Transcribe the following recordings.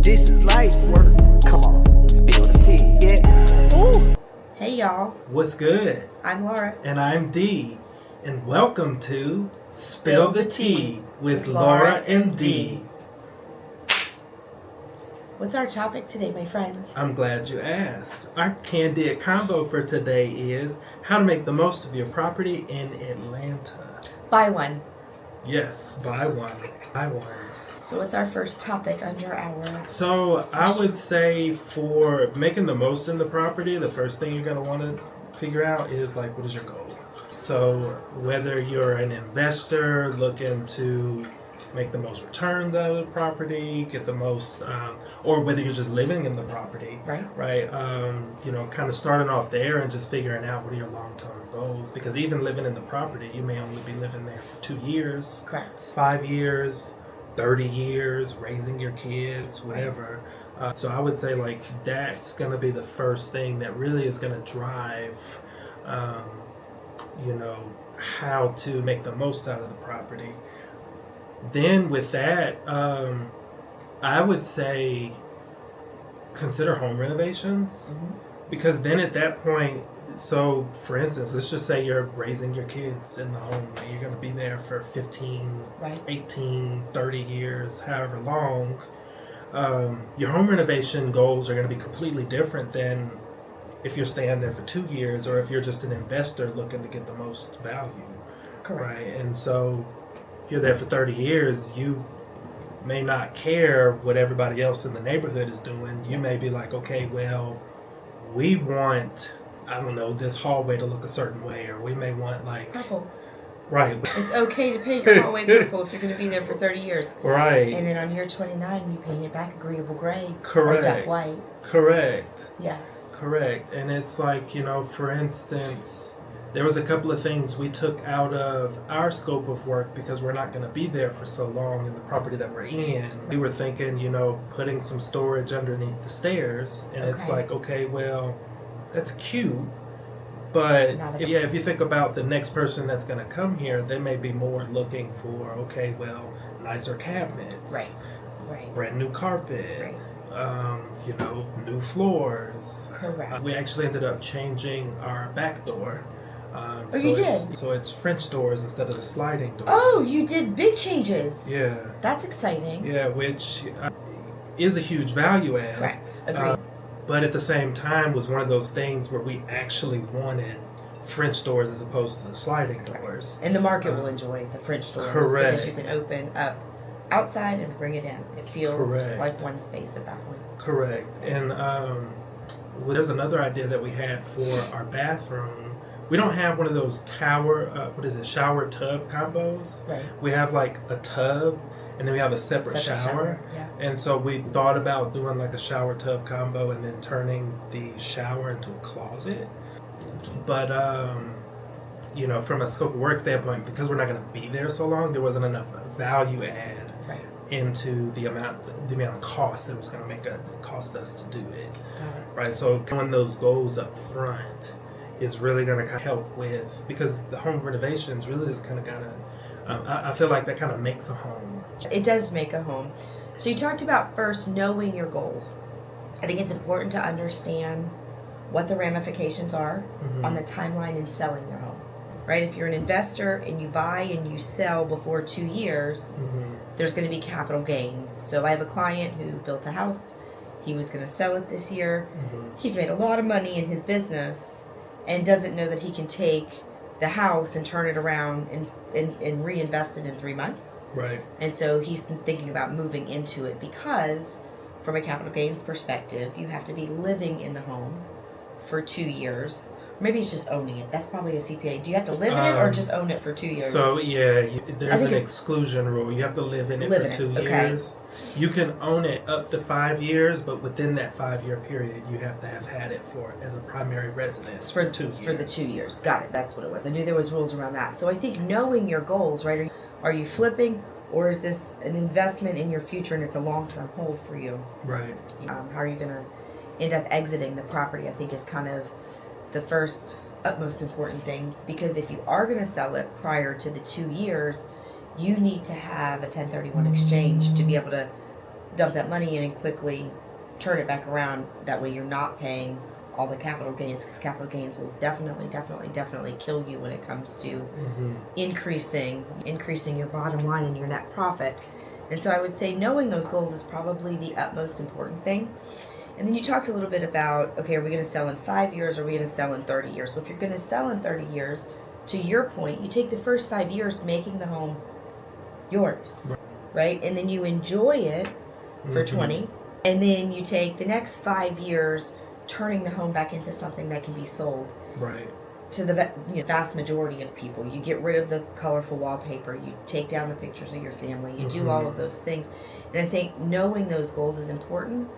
This is light work. Come on, spill the tea, yeah. Ooh. Hey y'all, What's good? I'm Laura. And I'm Dee. And welcome to Spill the Tea with Laura Laura and Dee. What's our topic today, my friend? I'm glad you asked. Our Candid Convo for today is how to make the most of your property in Atlanta. Buy one. Yes, buy one. Buy one. So what's our first topic under our... So I would say for making the most in the property, the first thing you're going to want to figure out is like, what is your goal? So whether you're an investor looking to make the most returns out of the property, get the most, or whether you're just living in the property, right? Kind of starting off there and just figuring out what are your long-term goals. Because even living in the property, you may only be living there for 2 years, Correct. 5 years, 30 years, raising your kids, whatever. So I would say like that's going to be the first thing that really is going to drive, how to make the most out of the property. Then with that, I would say consider home renovations, because then at that point, so for instance, let's just say you're raising your kids in the home and you're going to be there for 15, 18, 30 years, however long. Your home renovation goals are going to be completely different than if you're staying there for 2 years or if you're just an investor looking to get the most value. Correct. Right? And so if you're there for 30 years, you may not care what everybody else in the neighborhood is doing. You may be like, okay, well, we want, I don't know, this hallway to look a certain way, or we may want like... Purple. Right. It's okay to paint your hallway purple if you're going to be there for 30 years. Right. And then on year 29, you paint it back agreeable gray. Correct. Or duck white. Correct. Yes. Correct. And it's like, for instance, there was a couple of things we took out of our scope of work because we're not going to be there for so long in the property that we're in. We were thinking, putting some storage underneath the stairs. And it's like, okay, well, that's cute. But if you think about the next person that's going to come here, they may be more looking for, okay, well, nicer cabinets. Right. Brand new carpet. Right. New floors. Correct. We actually ended up changing our back door. You did? So it's French doors instead of the sliding doors. Oh, you did big changes. Yeah. That's exciting. Yeah, which is a huge value add. Correct. Agreed. But at the same time was one of those things where we actually wanted French doors as opposed to the sliding doors. And the market will enjoy the French doors. Correct. Because you can open up outside and bring it in. It feels like one space at that point. Correct. And there's another idea that we had for our bathroom. We don't have one of those shower tub combos. Right. We have like a tub and then we have a separate shower. Yeah. And so we thought about doing like a shower tub combo and then turning the shower into a closet. But, from a scope of work standpoint, because we're not going to be there so long, there wasn't enough value add into the amount of cost that it was going to cost us to do it. Got it. Right. So doing those goals up front is really going to kind of help with, because the home renovations really is kind of I feel like that kind of makes a home. It does make a home. So you talked about first knowing your goals. I think it's important to understand what the ramifications are on the timeline in selling your home. Right? If you're an investor and you buy and you sell before 2 years, there's going to be capital gains. So I have a client who built a house. He was going to sell it this year. He's made a lot of money in his business and doesn't know that he can take the house and turn it around and reinvest it in 3 months. Right. And so he's thinking about moving into it because from a capital gains perspective, you have to be living in the home for 2 years. Maybe it's just owning it. That's probably a CPA. Do you have to live in it or just own it for 2 years? So, there's an exclusion rule. You have to live in it for 2 years. You can own it up to 5 years, but within that 5-year period, you have to have had it as a primary residence for 2 years. For the 2 years. Got it. That's what it was. I knew there was rules around that. So I think knowing your goals, right? Are you flipping, or is this an investment in your future and it's a long-term hold for you? Right. How are you going to end up exiting the property, I think is kind of the first utmost important thing, because if you are going to sell it prior to the 2 years, you need to have a 1031 exchange to be able to dump that money in and quickly turn it back around. That way you're not paying all the capital gains, because capital gains will definitely kill you when it comes to increasing your bottom line and your net profit. And so I would say knowing those goals is probably the utmost important thing. And then you talked a little bit about, okay, are we going to sell in 5 years or are we going to sell in 30 years? So if you're going to sell in 30 years, to your point, you take the first 5 years making the home yours, right? And then you enjoy it for 20. And then you take the next 5 years turning the home back into something that can be sold. Right. To the vast majority of people. You get rid of the colorful wallpaper. You take down the pictures of your family. You do all of those things. And I think knowing those goals is important.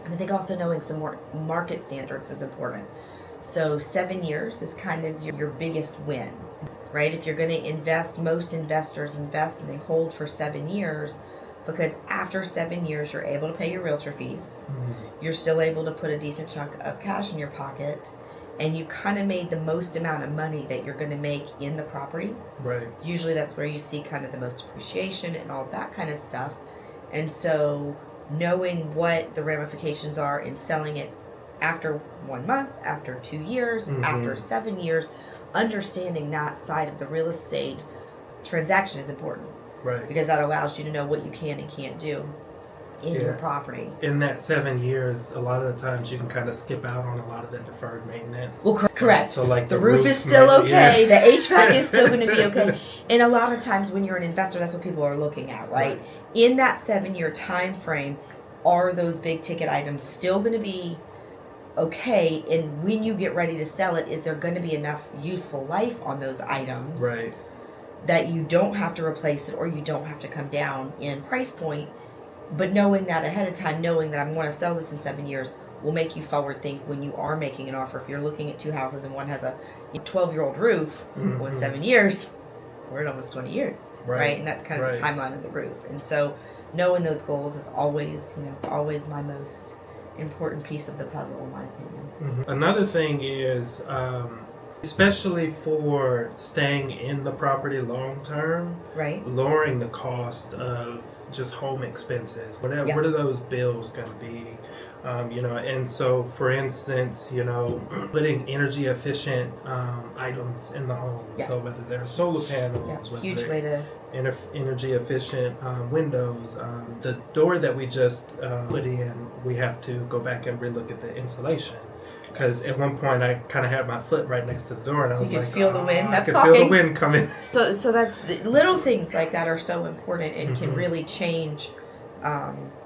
And I think also knowing some more market standards is important. So 7 years is kind of your biggest win, right? If you're going to invest, most investors invest and they hold for 7 years, because after 7 years, you're able to pay your realtor fees. You're still able to put a decent chunk of cash in your pocket, and you've kind of made the most amount of money that you're going to make in the property. Right. Usually that's where you see kind of the most appreciation and all that kind of stuff. And so knowing what the ramifications are in selling it after 1 month, after 2 years, after 7 years, understanding that side of the real estate transaction is important. Right. Because that allows you to know what you can and can't do in your property. In that 7 years, a lot of the times you can kind of skip out on a lot of the deferred maintenance. Well, correct. So like the roof is still okay. The HVAC is still going to be okay. And a lot of times when you're an investor, that's what people are looking at, right? In that 7 year time frame, are those big ticket items still going to be okay? And when you get ready to sell it, is there going to be enough useful life on those items? Right. That you don't have to replace it or you don't have to come down in price point. But knowing that ahead of time, knowing that I'm going to sell this in 7 years, will make you forward think when you are making an offer. If you're looking at 2 houses and one has a 12-year-old roof, well, in 7 years, we're at almost 20 years, right? And that's kind of the timeline of the roof. And so knowing those goals is always, always my most important piece of the puzzle, in my opinion. Another thing is, especially for staying in the property long term, lowering the cost of just home expenses. What are those bills going to be? And so, for instance, putting energy efficient items in the home. So whether they're solar panels, whether huge way to energy efficient windows. The door that we just put in, we have to go back and relook at the insulation. Because at one point I kind of had my foot right next to the door, and I was you like, could feel the wind. That's I could feel the wind coming. So that's little things like that are so important and can really change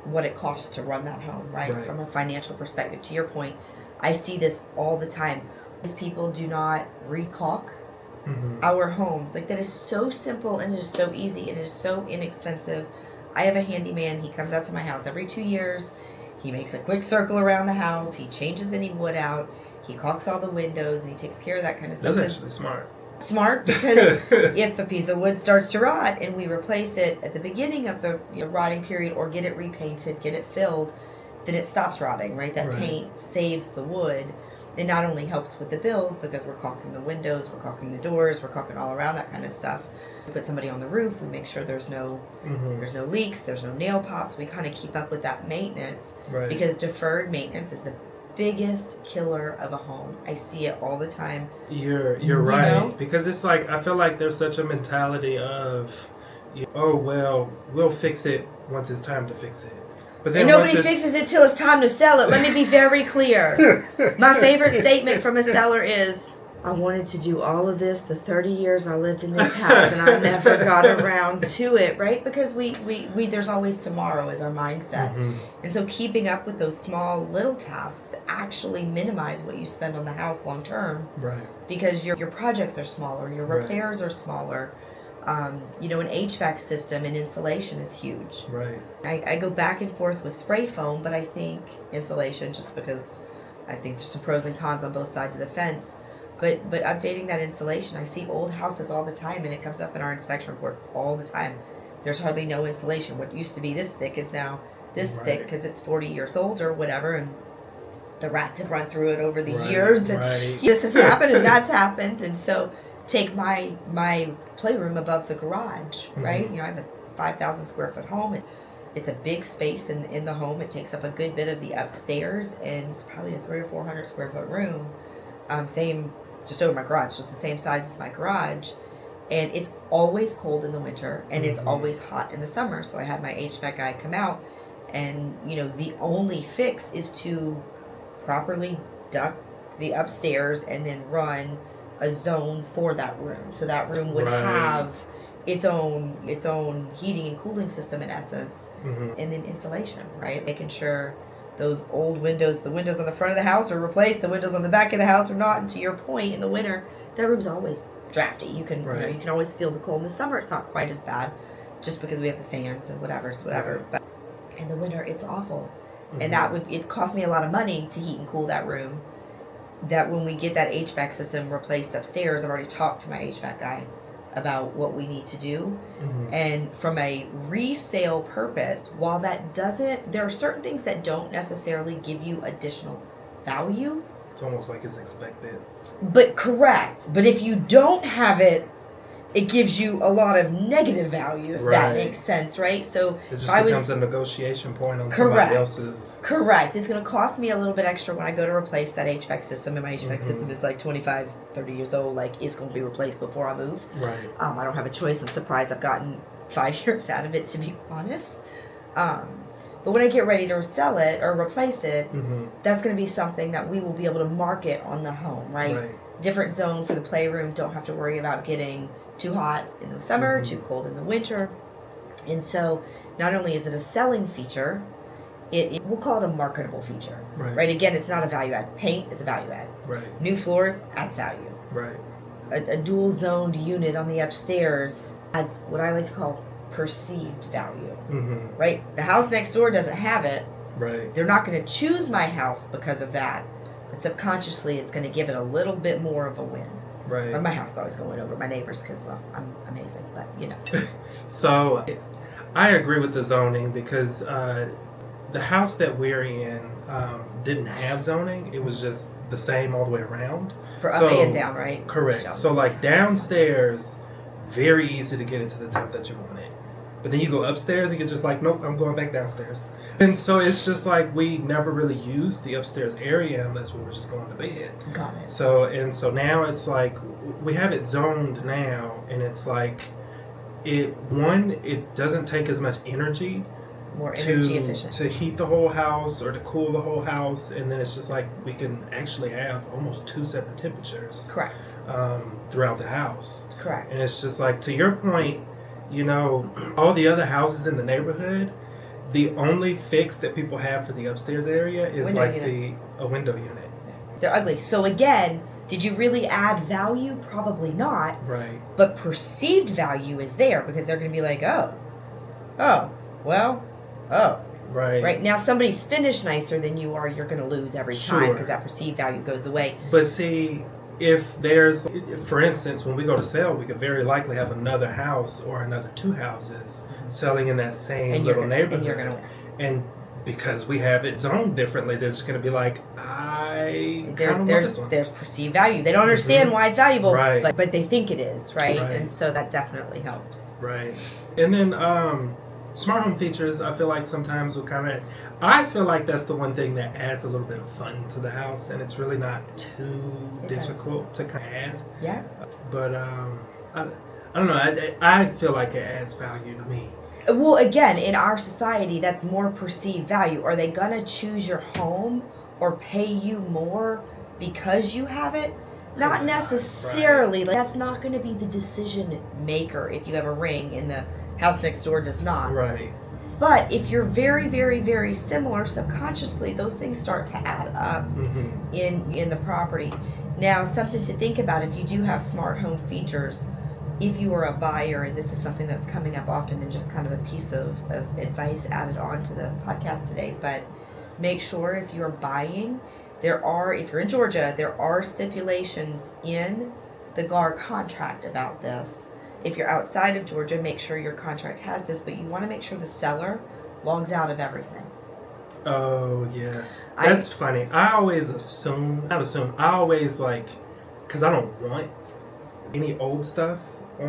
what it costs to run that home, right? From a financial perspective. To your point, I see this all the time. These people do not recaulk our homes. Like, that is so simple and it is so easy and it is so inexpensive. I have a handyman. He comes out to my house every 2 years. He makes a quick circle around the house. He changes any wood out. He caulks all the windows, and he takes care of that kind of stuff. That's actually smart. Smart, because if a piece of wood starts to rot and we replace it at the beginning of the rotting period, or get it repainted, get it filled, then it stops rotting, right? That paint saves the wood. It not only helps with the bills, because we're caulking the windows, we're caulking the doors, we're caulking all around, that kind of stuff. We put somebody on the roof, we make sure there's no leaks, there's no nail pops. We kind of keep up with that maintenance, because deferred maintenance is the biggest killer of a home. I see it all the time. You're right, because it's like, I feel like there's such a mentality of, oh well, we'll fix it once it's time to fix it. But then and nobody fixes it till it's time to sell it. Let me be very clear. My favorite statement from a seller is, I wanted to do all of this the 30 years I lived in this house, and I never got around to it, right? Because we there's always tomorrow is our mindset. And so keeping up with those small little tasks actually minimize what you spend on the house long term. Right. Because your projects are smaller, your repairs are smaller. An HVAC system and insulation is huge. Right. I go back and forth with spray foam, but I think insulation, just because I think there's some pros and cons on both sides of the fence. But updating that insulation, I see old houses all the time, and it comes up in our inspection reports all the time. There's hardly no insulation. What used to be this thick is now this thick because it's 40 years old or whatever, and the rats have run through it over the years, and this has happened and that's happened. And so take my playroom above the garage, right? I have a 5,000 square foot home. It's a big space in the home. It takes up a good bit of the upstairs, and it's probably a 300 or 400 square foot room. Same, it's just over my garage, just the same size as my garage. And it's always cold in the winter, and it's always hot in the summer. So I had my HVAC guy come out, and the only fix is to properly duct the upstairs and then run a zone for that room. So that room would have its own heating and cooling system in essence, and then insulation, right? Making sure those old windows, the windows on the front of the house are replaced, the windows on the back of the house are not. And to your point, in the winter, that room's always drafty. You can you can always feel the cold. In the summer, it's not quite as bad, just because we have the fans and whatever. But in the winter, it's awful, and it cost me a lot of money to heat and cool that room. That when we get that HVAC system replaced upstairs, I've already talked to my HVAC guy about what we need to do. And from a resale purpose, while that doesn't, there are certain things that don't necessarily give you additional value. It's almost like it's expected. But correct. But if you don't have it, it gives you a lot of negative value, if that makes sense, right? So it just becomes a negotiation point on somebody else's. Correct. It's going to cost me a little bit extra when I go to replace that HVAC system, and my HVAC system is like 25, 30 years old. Like, it's going to be replaced before I move. Right. I don't have a choice. I'm surprised I've gotten 5 years out of it, to be honest. But when I get ready to sell it or replace it, that's going to be something that we will be able to market on the home, right? Different zone for the playroom. Don't have to worry about getting too hot in the summer, too cold in the winter. And so not only is it a selling feature, we'll call it a marketable feature. Right? Again, it's not a value add. Paint is a value add. New floors adds value. A dual zoned unit on the upstairs adds what I like to call perceived value. Right? The house next door doesn't have it. They're not going to choose my house because of that. But subconsciously, it's going to give it a little bit more of a win. Or my house is always going over my neighbors because, well, I'm amazing, but So, I agree with the zoning because the house that we're in didn't have zoning. It was just the same all the way around. For up and down, right? Correct. So, like downstairs, very easy to get it to the temp that you want it. But then you go upstairs and you're just like, nope, I'm going back downstairs. And so it's just like we never really used the upstairs area unless we were just going to bed. Got it. So now it's like we have it zoned now, and it's like it doesn't take as much energy. More energy efficient. To heat the whole house or to cool the whole house, and then it's just like we can actually have almost 2 separate temperatures. Correct. Throughout the house. Correct. And it's just like, to your point, all the other houses in the neighborhood, the only fix that people have for the upstairs area is a window unit. They're ugly. So again, did you really add value? Probably not. Right. But perceived value is there because they're going to be like, Right. Now, if somebody's finished nicer than you are, you're going to lose every time because that perceived value goes away. But see, if there's, for instance, when we go to sell, we could very likely have another house or another 2 houses selling in that same little neighborhood. And you're going to win. And because we have it zoned differently, they're just going to be like, there's perceived value. They don't understand why it's valuable, but they think it is, right? And so that definitely helps. Right. And then smart home features, I feel like sometimes I feel like that's the one thing that adds a little bit of fun to the house, and it's really not too difficult to kind of add. Yeah. But I don't know. I feel like it adds value to me. Well, again, in our society, that's more perceived value. Are they gonna choose your home or pay you more because you have it? Not necessarily. Like, that's not going to be the decision maker if you have a ring and the house next door does not. Right. But if you're very, very, very similar, subconsciously, those things start to add up in the property. Now, something to think about, if you do have smart home features, if you are a buyer, and this is something that's coming up often and just kind of a piece of advice added on to the podcast today, but make sure if you're buying, if you're in Georgia, there are stipulations in the GAR contract about this. If you're outside of Georgia, make sure your contract has this, but you want to make sure the seller logs out of everything. Oh, yeah. That's funny. I always because I don't want any old stuff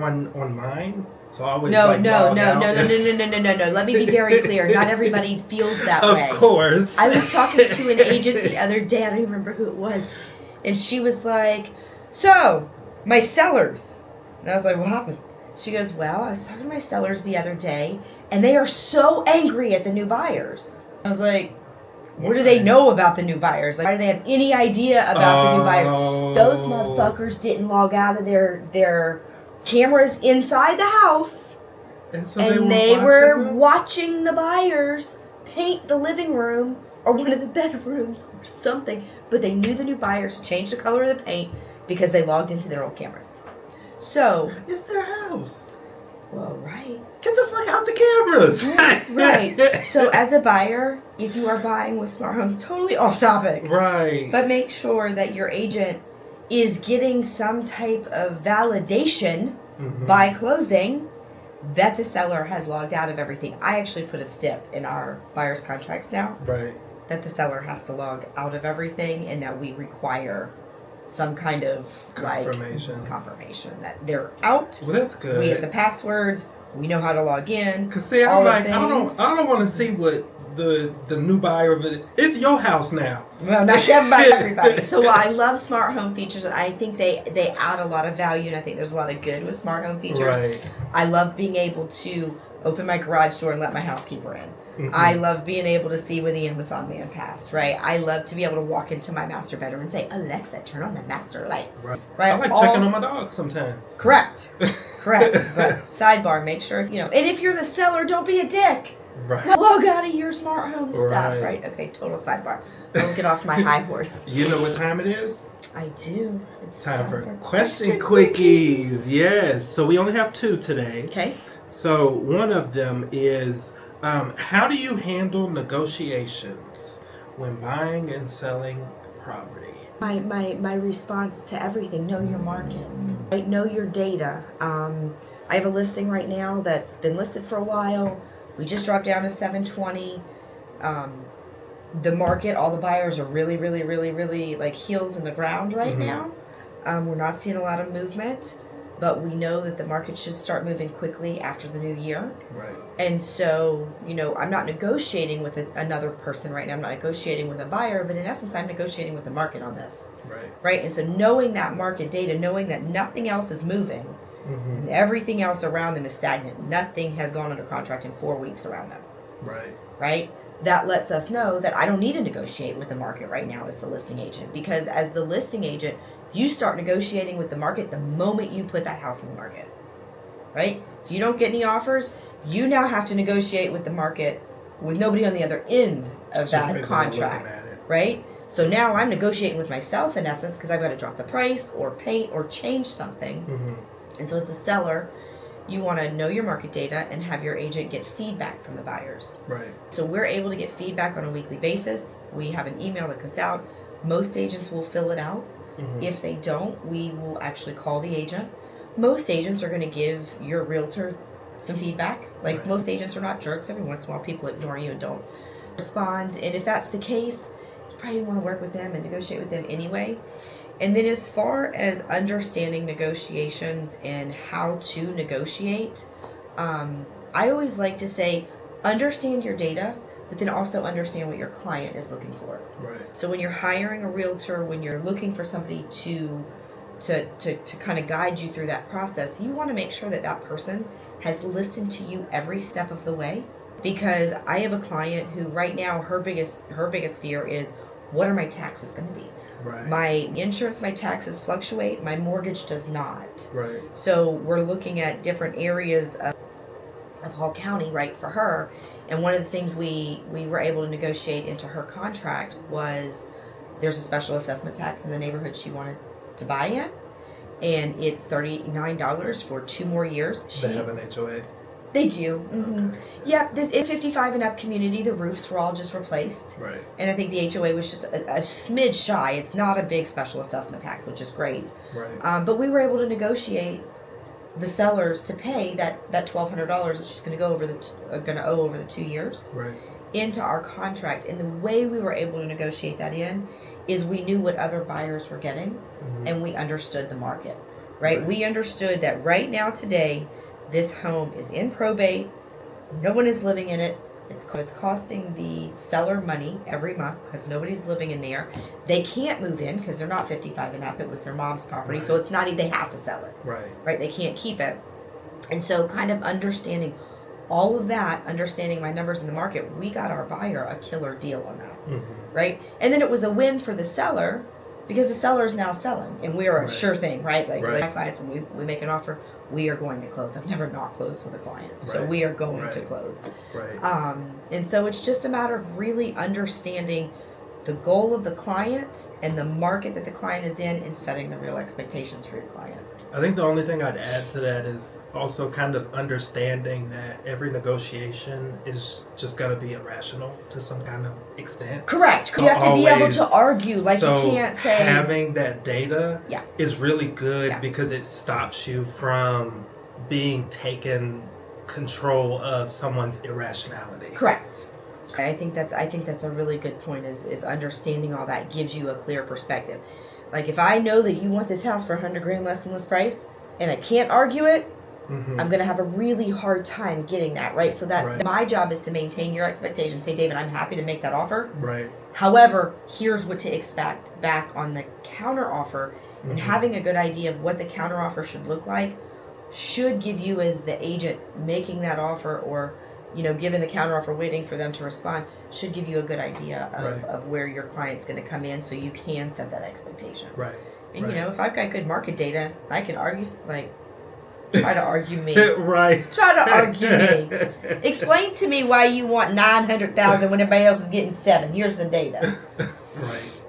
on mine. So I always No. log out. Let me be very clear. Not everybody feels that way. Of course. I was talking to an agent the other day. I don't even remember who it was. And she was like, so, my sellers. And I was like, what happened? She goes, well, I was talking to my sellers the other day, and they are so angry at the new buyers. I was like, what do they know about the new buyers? Like, why do they have any idea about the new buyers? Those motherfuckers didn't log out of their cameras inside the house. And so they were watching the buyers paint the living room or one of the bedrooms or something. But they knew the new buyers changed the color of the paint because they logged into their old cameras. So it's their house. Well, right. Get the fuck out the cameras. Right. So as a buyer, if you are buying with smart homes, totally off topic. Right. But make sure that your agent is getting some type of validation by closing that the seller has logged out of everything. I actually put a stip in our buyer's contracts now. Right. That the seller has to log out of everything and that we require some kind of confirmation that they're out. Well, that's good. We have the passwords. We know how to log in. Cause see, I'm like, I don't want to see what the new buyer of it. It's your house now. Well, not everybody. So I love smart home features, and I think they add a lot of value, and I think there's a lot of good with smart home features. Right. I love being able to open my garage door and let my housekeeper in. I love being able to see when the Amazon man passed, right? I love to be able to walk into my master bedroom and say, Alexa, turn on the master lights. Right? I like checking on my dog sometimes. Correct. But sidebar, make sure, and if you're the seller, don't be a dick. Right. Log out of your smart home stuff, right? Okay, total sidebar. I'll get off my high horse. You know what time it is? I do. It's time for question quickies. Yes. So we only have 2 today. Okay. So one of them is, how do you handle negotiations when buying and selling property? My response to everything, know your market, right? Know your data. I have a listing right now that's been listed for a while. We just dropped down to 720. The market, all the buyers are really like heels in the ground right now. We're not seeing a lot of movement, but we know that the market should start moving quickly after the new year. Right. And so, I'm not negotiating with another person right now. I'm not negotiating with a buyer, but in essence, I'm negotiating with the market on this. Right. Right. And so knowing that market data, knowing that nothing else is moving, and everything else around them is stagnant. Nothing has gone under contract in 4 weeks around them. Right. Right? That lets us know that I don't need to negotiate with the market right now as the listing agent. Because as the listing agent, you start negotiating with the market the moment you put that house on the market. Right? If you don't get any offers, you now have to negotiate with the market with nobody on the other end of that contract. Right? So now I'm negotiating with myself in essence because I've got to drop the price or paint or change something. And so as a seller, you want to know your market data and have your agent get feedback from the buyers. Right. So we're able to get feedback on a weekly basis. We have an email that goes out. Most agents will fill it out. If they don't, we will actually call the agent. Most agents are going to give your realtor some feedback. Like most agents are not jerks. Every once in a while people ignore you and don't respond. And if that's the case, you probably want to work with them and negotiate with them anyway. And then as far as understanding negotiations and how to negotiate, I always like to say, understand your data, but then also understand what your client is looking for. Right. So when you're hiring a realtor, when you're looking for somebody to kind of guide you through that process, you want to make sure that that person has listened to you every step of the way. Because I have a client who right now her biggest fear is, what are my taxes going to be? Right. My insurance, my taxes fluctuate. My mortgage does not. Right. So we're looking at different areas of Hall County, right, for her. And one of the things we were able to negotiate into her contract was there's a special assessment tax in the neighborhood she wanted to buy in. And it's $39 for 2 more years. They have an HOA? They do. Okay. Yeah, this is 55 and up community. The roofs were all just replaced. Right. And I think the HOA was just a smidge shy. It's not a big special assessment tax, which is great. Right. But we were able to negotiate the sellers to pay that $1,200 that she's going to go over owe over the 2 years into our contract. And the way we were able to negotiate that in is we knew what other buyers were getting, and we understood the market. right? Right. We understood that right now today, this home is in probate. No one is living in it. It's costing the seller money every month because nobody's living in there. They can't move in because they're not 55 and up. It was their mom's property. Right. So it's not, they have to sell it, Right. right? They can't keep it. And so kind of understanding all of that, understanding my numbers in the market, we got our buyer a killer deal on that, Mm-hmm. right? And then it was a win for the seller because the seller is now selling, and we're a Right. sure thing, right? Like Right. my clients, when we make an offer, we are going to close. I've never not closed with a client, so Right. we are going Right. to close. Right. And so it's just a matter of really understanding the goal of the client and the market that the client is in, and setting the real expectations for your client. I think the only thing I'd add to that is also kind of understanding that every negotiation is just going to be irrational to some kind of extent. Correct. You have to be able to argue. Like, So you can't say having that data Yeah. is really good Yeah. because it stops you from being taken control of someone's irrationality. correct. I think that's a really good point. Is understanding all that gives you a clear perspective. Like, if I know that you want this house for $100,000 less than list price, and I can't argue it, Mm-hmm. I'm going to have a really hard time getting that, right? So that Right. my job is to maintain your expectations. Say, David, I'm happy to make that offer. Right. However, here's what to expect back on the counter offer, and Mhm. having a good idea of what the counter offer should look like should give you, as the agent making that offer, or given the counter offer, waiting for them to respond, should give you a good idea Right. of where your client's going to come in, so you can set that expectation. Right. And Right. if I've got good market data, I can argue, try to argue me. Right. Try to argue me. Explain to me why you want 900,000 when everybody else is getting 7. Here's the data. Right.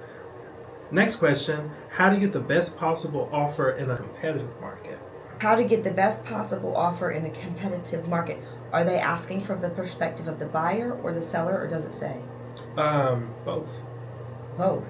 Next question: how to get the best possible offer in a competitive market? How to get the best possible offer in a competitive market. Are they asking from the perspective of the buyer or the seller, or does it say? Both. Both.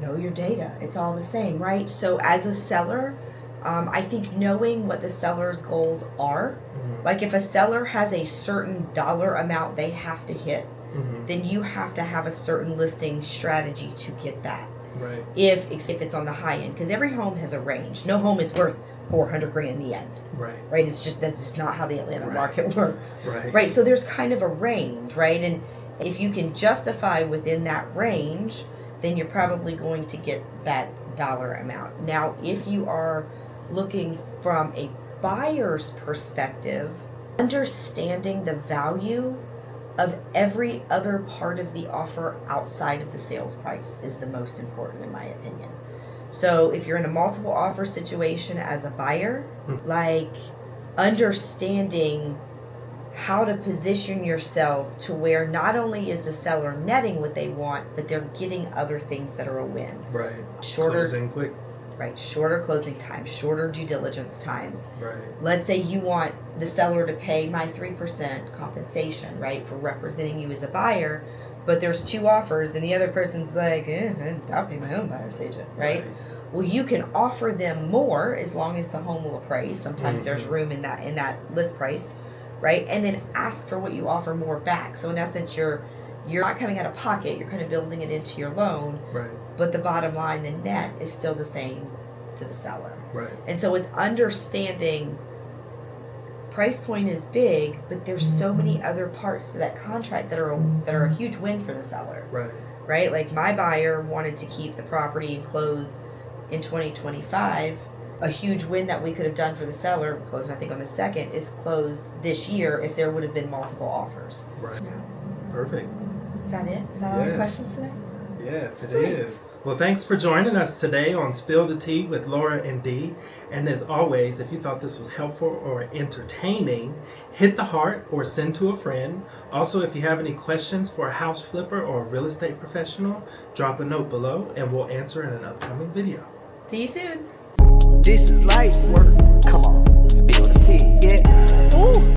Know your data. It's all the same, right? So as a seller, I think knowing what the seller's goals are, Mm-hmm. like if a seller has a certain dollar amount they have to hit, Mm-hmm. then you have to have a certain listing strategy to get that. Right. If it's on the high end, because every home has a range. No home is worth $400,000 in the end, Right. right? It's just, that's not how the Atlanta Right. market works, Right. right? So there's kind of a range, right? And if you can justify within that range, then you're probably going to get that dollar amount. Now, if you are looking from a buyer's perspective, understanding the value of every other part of the offer outside of the sales price is the most important, in my opinion. So if you're in a multiple offer situation as a buyer, like understanding how to position yourself to where not only is the seller netting what they want, but they're getting other things that are a win. Right. Shorter, Closing quick. right? Shorter closing times, shorter due diligence times. Right. Let's say you want the seller to pay my 3% compensation, right, for representing you as a buyer, but there's 2 offers and the other person's like, I'll pay my own buyer's agent, right? Well, you can offer them more as long as the home will appraise. Sometimes there's room in that list price, right? And then ask for what you offer more back. So in essence, you're not coming out of pocket. You're kind of building it into your loan, Right. but the bottom line, the net, is still the same to the seller. Right. And so it's understanding price point is big, but there's so many other parts to that contract that are a huge win for the seller, Right. right? Like my buyer wanted to keep the property and close in 2025. A huge win that we could have done for the seller, closing I think on the 2nd, is closed this year if there would have been multiple offers. Right. Yeah. Perfect. Is that it? Is that all the Yes. questions today? Yes, it Sweet. is. Well, thanks for joining us today on Spill the Tea with Laura and Dee. And as always, if you thought this was helpful or entertaining, hit the heart or send to a friend. Also, if you have any questions for a house flipper or a real estate professional, drop a note below and we'll answer in an upcoming video. See you soon. This is light work. Come on, spill the tea. Yeah. Ooh.